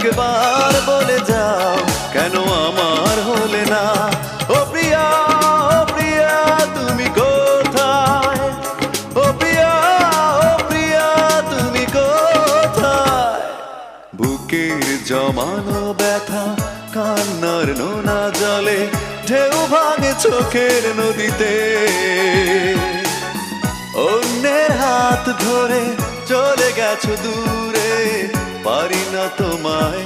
একবার বলে যাও কেন আমার হলে না। ও প্রিয়া, ও প্রিয়া তুমি কোথায়? ও প্রিয়া, ও প্রিয়া তুমি কোথায়? বুকের জমানো ব্যথা কান্নার নোনা জলে ঢেউ ভাঙে চোখের নদীতে। অন্যের হাত ধরে চলে গেছো দূরে, পারি না তোমায়